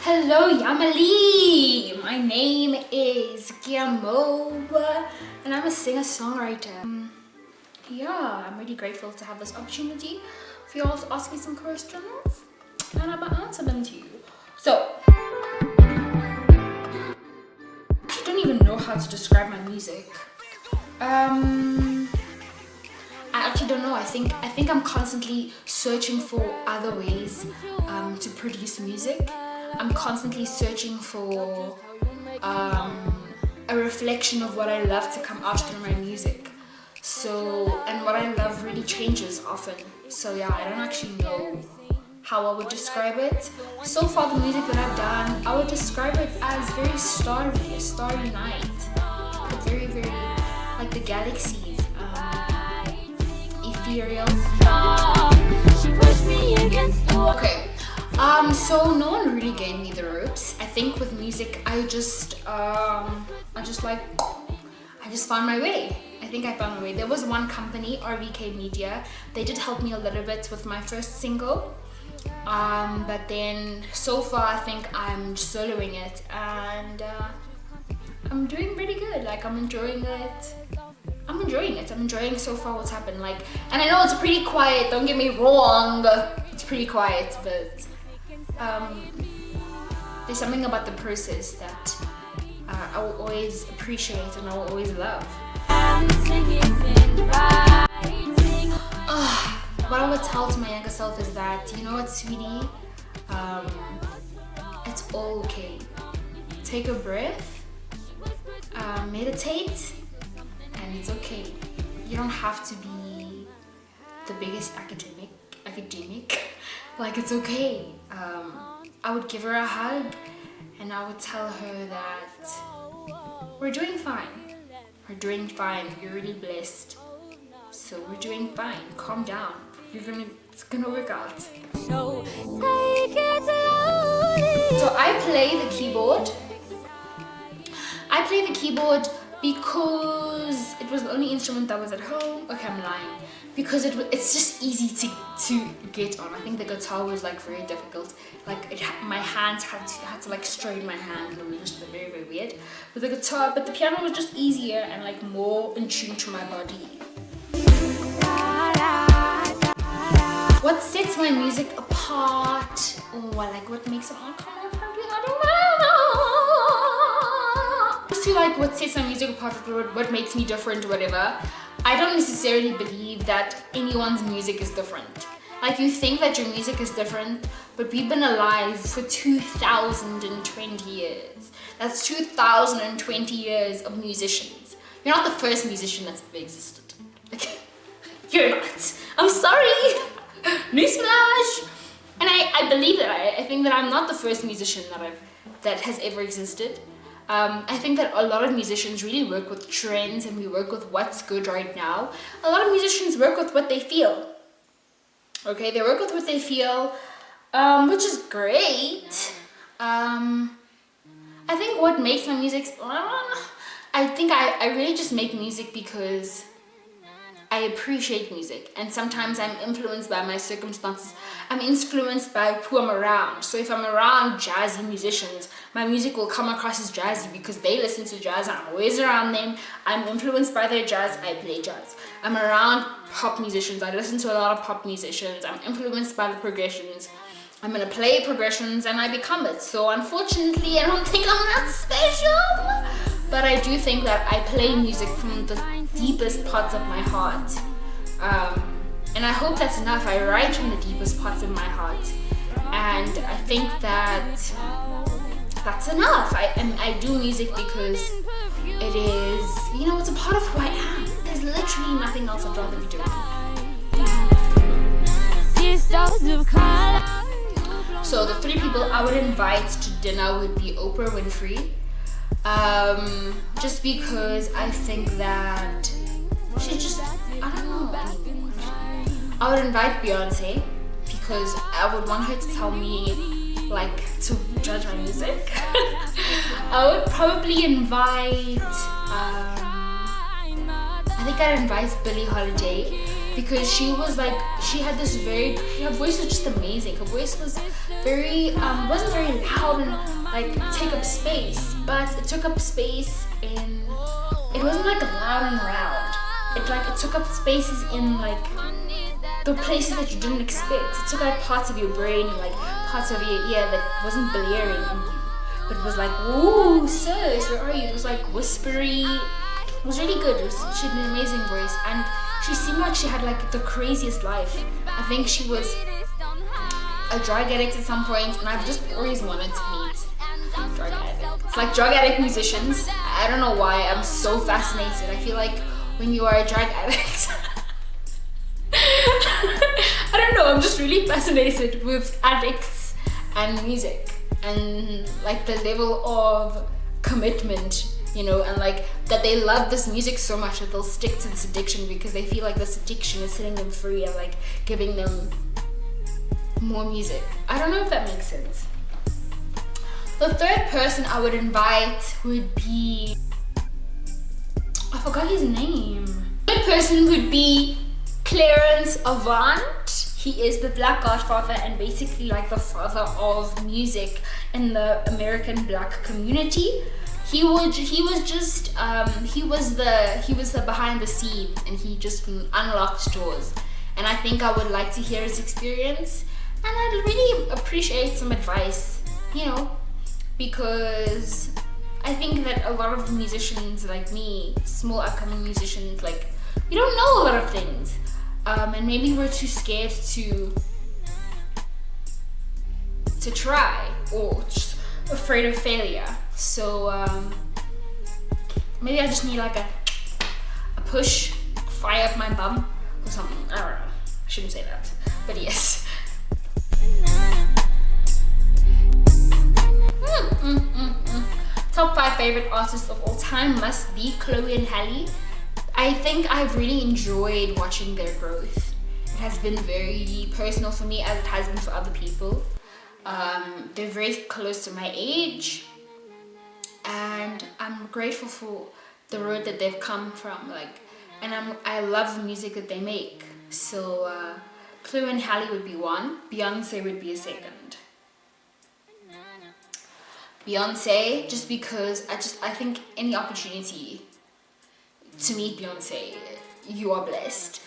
Hello Yamily! My name is Keamo and I'm a singer-songwriter. Yeah, I'm really grateful to have this opportunity for you all to ask me some questions and I'm gonna answer them to you. So, I don't even know how to describe my music. I actually don't know. I think I'm constantly searching for other ways to produce music. I'm constantly searching for a reflection of what I love to come out through my music. So, and what I love really changes often. So yeah, I don't actually know how I would describe it. So far, the music that I've done, I would describe it as very starry, a starry night. Very, very, like the galaxies, ethereal. Okay. So no one really gave me the ropes. I think with music, I just found my way. I think I found my way. There was one company, RVK Media. They did help me a little bit with my first single. But then so far, I think I'm soloing it and I'm doing pretty good. Like I'm enjoying it. I'm enjoying so far what's happened. Like, and I know it's pretty quiet. Don't get me wrong. It's pretty quiet, but there's something about the process that I will always appreciate and I will always love. What I would tell to my younger self is that, you know what, sweetie, it's all okay. Take a breath, meditate, and it's okay. You don't have to be the biggest academic. Like, it's okay. I would give her a hug and I would tell her that we're doing fine. We're doing fine. You're really blessed. So we're doing fine. Calm down. It's gonna work out. So I play the keyboard. I play the keyboard because it was the only instrument that was at home. Okay, I'm lying. Because it's just easy to get on. I think the guitar was like very difficult. Like my hands had to like strain my hand. It was just very, very weird. But the piano was just easier and like more in tune to my body. What sets my music apart, or like what makes it uncommon from people? I don't know. Just to like what sets my music apart, what makes me different, whatever. I don't necessarily believe that anyone's music is different. Like you think that your music is different, but we've been alive for 2020 years. That's 2020 years of musicians. You're not the first musician that's ever existed. Like, you're not. I'm sorry. Newsflash. And I believe that. I think that I'm not the first musician that has ever existed. I think that a lot of musicians really work with trends and we work with what's good right now. A lot of musicians work with what they feel. Okay, they work with what they feel, which is great. I think what makes my music, I think I really just make music because I appreciate music, and sometimes I'm influenced by my circumstances. I'm influenced by who I'm around. So if I'm around jazzy musicians, my music will come across as jazzy because they listen to jazz and I'm always around them. I'm influenced by their jazz, I play jazz. I'm around pop musicians, I listen to a lot of pop musicians. I'm influenced by the progressions. I'm gonna play progressions and I become it. So unfortunately, I don't think I'm that special. But I do think that I play music from the deepest parts of my heart. And I hope that's enough. I write from the deepest parts of my heart. And I think that that's enough. I do music because it is, you know, it's a part of who I am. There's literally nothing else I'd rather be doing. So the 3 people I would invite to dinner would be Oprah Winfrey. Just because I think that she's just, I don't know, I would invite Beyonce because I would want her to tell me, like, to judge my music. I would probably invite, I think I'd invite Billie Holiday because she was like, she had this her voice was just amazing. Her voice was wasn't very loud and like take up space, but it took up space in, it wasn't like loud and loud. It took up spaces in like the places that you didn't expect. It took out parts of your brain and like parts of your ear that wasn't blaring in you, but it was like, "Ooh, sis, where are you?" It was like whispery. It was really good. She had an amazing voice, and she seemed like she had like the craziest life. I think she was a drug addict at some point, and I've just always wanted to meet drug addicts. It's like drug addict musicians. I don't know why I'm so fascinated. I feel like when you are a drug addict, I don't know, I'm just really fascinated with addicts and music and like the level of commitment, you know, and like that they love this music so much that they'll stick to this addiction because they feel like this addiction is setting them free and like giving them more music. I don't know if that makes sense. The third person I would invite would be, I forgot his name. The third person would be Clarence Avant. He is the Black Godfather and basically like the father of music in the American Black community. He was the behind the scenes, and he just unlocked doors. And I think I would like to hear his experience, and I'd really appreciate some advice, you know, because I think that a lot of musicians like me, small upcoming musicians, like, we don't know a lot of things, and maybe we're too scared to try, or just afraid of failure. So maybe I just need like a push, fire up my bum or something. I don't know. I shouldn't say that, but yes. Top 5 favorite artists of all time must be Chloe and Halle. I think I've really enjoyed watching their growth. It has been very personal for me, as it has been for other people. They're very close to my age, and I'm grateful for the road that they've come from. Like, and I love the music that they make. So Chloe and Halle would be one. Beyonce would be a second. Beyonce, just because I think any opportunity to meet Beyonce, you are blessed.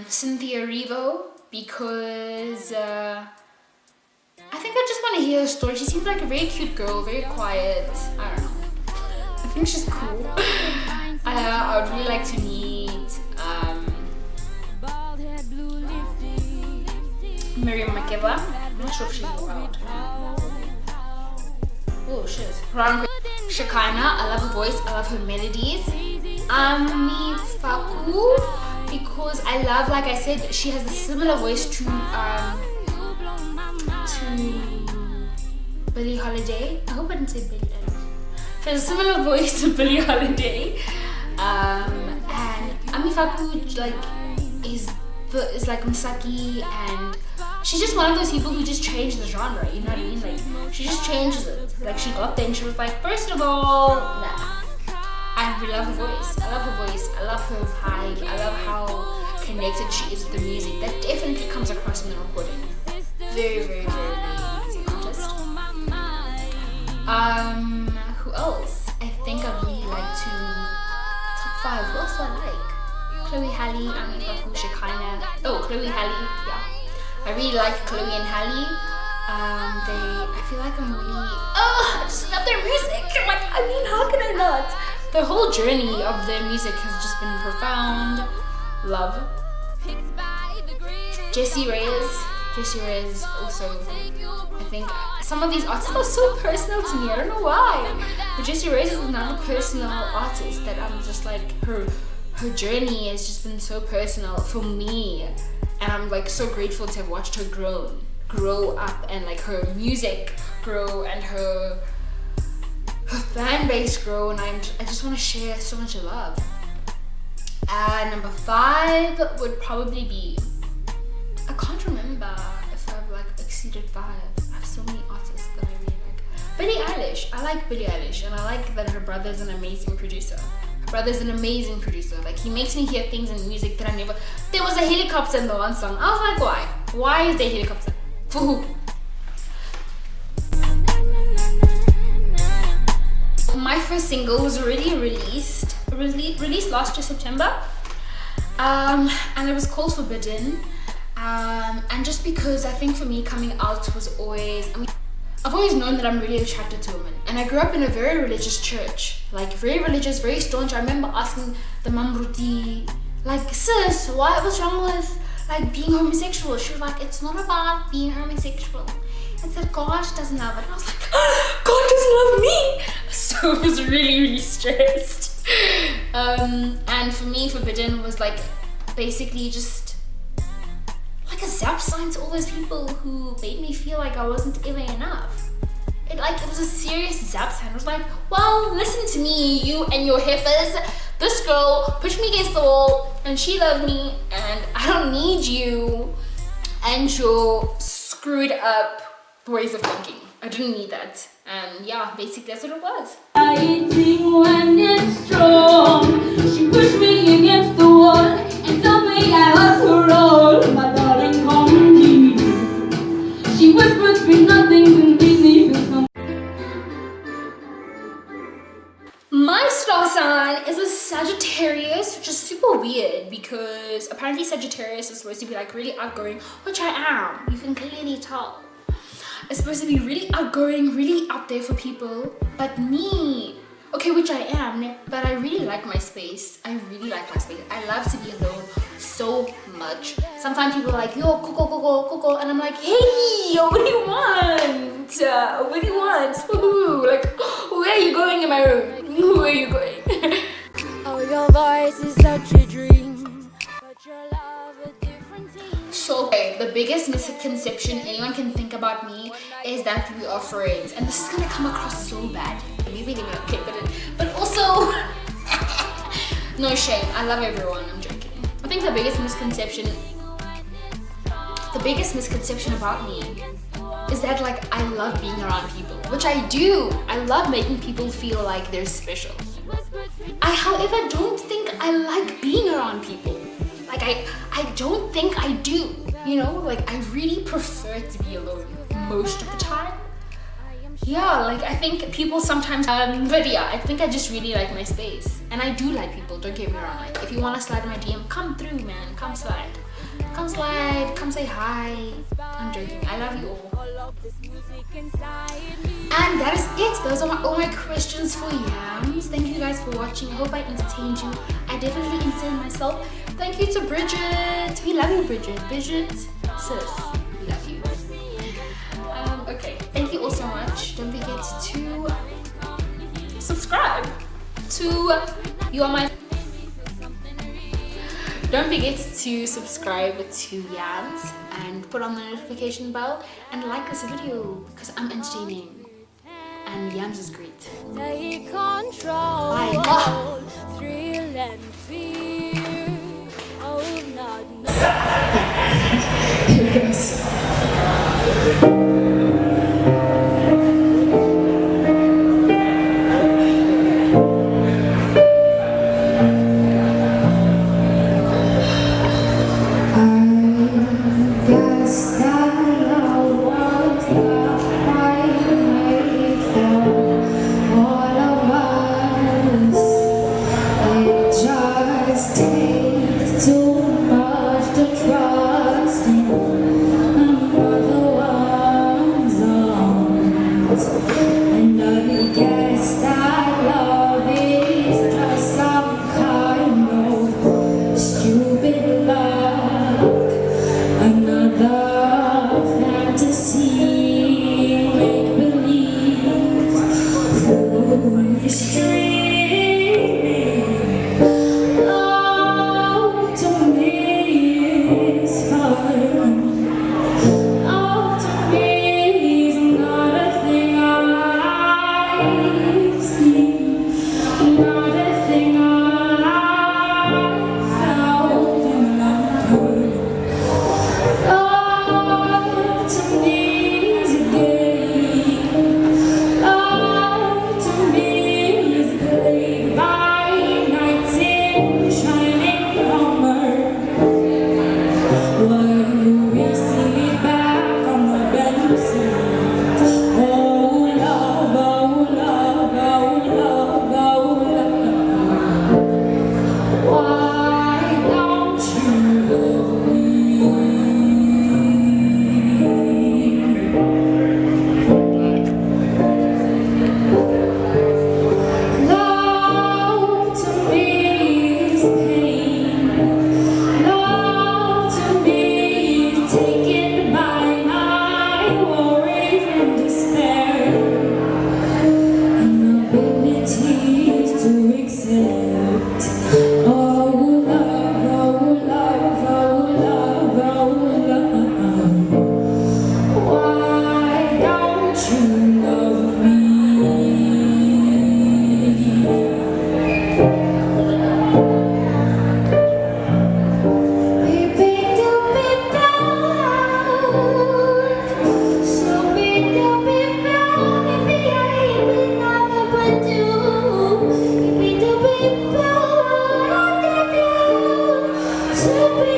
Cynthia Erivo, because I think I just want to hear her story. She seems like a very cute girl, very quiet. I don't know. I think she's cool. I would really like to meet Miriam Makeba. I'm not sure if she's around. Oh shit. Shekinah, I love her voice, I love her melodies. Ami Faku, because I love, like I said, she has a similar voice to Billie Holiday. I hope I didn't say Billie Holiday. She has a similar voice to Billie Holiday. And Ami Faku is like Misaki, and she's just one of those people who just changed the genre, you know what I mean? Like, she just changes it. Like, she got there and she was like, first of all, nah. I really love her voice. I love her voice. I love her vibe. I love how connected she is with the music. That definitely comes across in the recording. Very, very, very, very music artist. Who else? I think I'd really like to top 5. Who else do I like? Chloe, Halle, Ami Faku, Shekinah. Oh, Chloe, Halle, yeah. I really like Chloe and Halle. I feel like I'm really, I just love their music. Like, I mean, how can I not? The whole journey of their music has just been profound. Love. Jessie Reyes also, I think some of these artists are so personal to me. I don't know why. But Jessie Reyes is another personal artist that I'm just like, her journey has just been so personal for me. And I'm like so grateful to have watched her grow up, and like her music grow, and her fan base grow, and I just want to share so much love. Number 5 would probably be I can't remember if I've like exceeded vibes. I have so many artists that I really like. Billie Eilish. I like Billie Eilish, and I like that her brother's an amazing producer. Her brother's an amazing producer. Like, he makes me hear things in music that I never. There was a helicopter in the one song. I was like, why? Why is there a helicopter? For who? My first single was already released last year September, and it was called Forbidden. And just because I think for me coming out was always, I mean, I've always known that I'm really attracted to women, and I grew up in a very religious church, like very religious, very staunch. I remember asking the Mamruti, like, sis, what's wrong with like being homosexual? She was like, it's not about being homosexual, it's that God doesn't love it. And I was like, God doesn't love me. So I was really stressed. And for me, Forbidden was like basically just like a zap sign to all those people who made me feel like I wasn't ever enough. It was a serious zap sign. It was like, well, listen to me, you and your heifers. This girl pushed me against the wall and she loved me, and I don't need you and your screwed up ways of thinking. I didn't need that. And yeah, basically that's what it was. Fighting when it's strong. She pushed me against the wall and told me I was her all. My darling, come me. She whispered sweet nothing to make me feel some. My star sign is a Sagittarius, which is super weird because apparently Sagittarius is supposed to be like really outgoing, which I am. You can clearly tell. It's supposed to be really outgoing, really out there for people. But me, okay, which I am, but I really like my space. I really like my space. I love to be alone so much. Sometimes people are like, yo, Coco, and I'm like, hey, yo, what do you want? What do you want? Ooh, like, where are you going in my room? Where are you going? Oh, your voice is such a dream, but your love a different team. So, okay, the biggest misconception anyone can think about me is that we are friends, and this is gonna come across so bad. Maybe they're okay, but also, no shame. I love everyone. I'm joking. I think the biggest misconception about me is that like I love being around people, which I do. I love making people feel like they're special. I, however, don't think I like being around people. Like I don't think I do, you know, like I really prefer to be alone most of the time. Yeah, like I think people sometimes, but yeah, I think I just really like my space. And I do like people, don't get me wrong. Like if you want to slide in my DM, come through, man, come slide. Come slide, come say hi. I'm joking, I love you all. And that is it. Those are all my questions for Yams. Thank you guys for watching. I hope I entertained you. I definitely entertained myself. Thank you to Bridget. We love you, Bridget. Bridget, sis, we love you. Okay, thank you all so much. Don't forget to subscribe to You Are My. Don't forget to subscribe to Yams and put on the notification bell and like this video because I'm entertaining and Yams is great. Take control. Bye. Thrill and fear. Oh, not. Too much to trust in another one.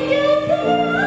do.